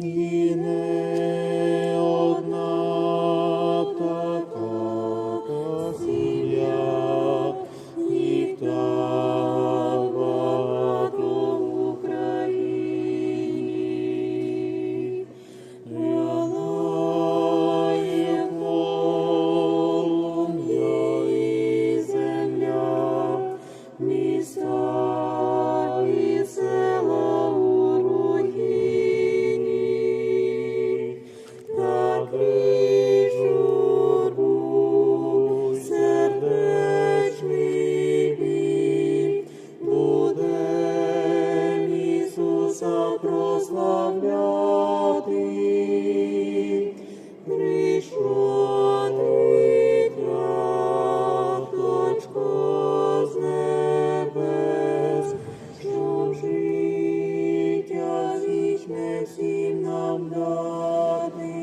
і не одна така сім'я, їх так багато в Україні. Рясає полум'я і земля, міста і села у руїні. Так крізь журбу сердечний біль будем Ісуса прославляти. Прийшло дитяточко з небес, щоб життя вічне всім нам дати.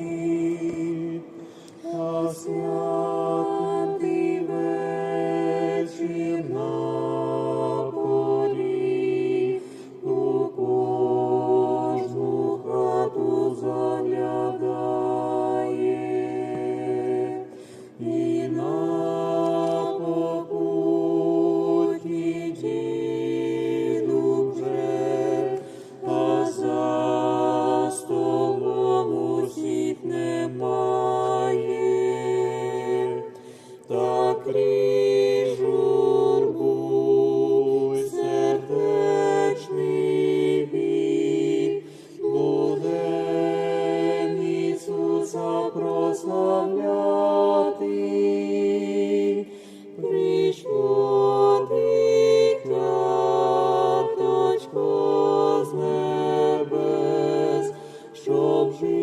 А святий вечір на поріг у кожну хату заглядає. І на попуті діду вже, а за столом усіх немає. Так крізь журбу й сердечний біль будем Ісуса прославляти. Прийшло дитяточко з небес, щоб жити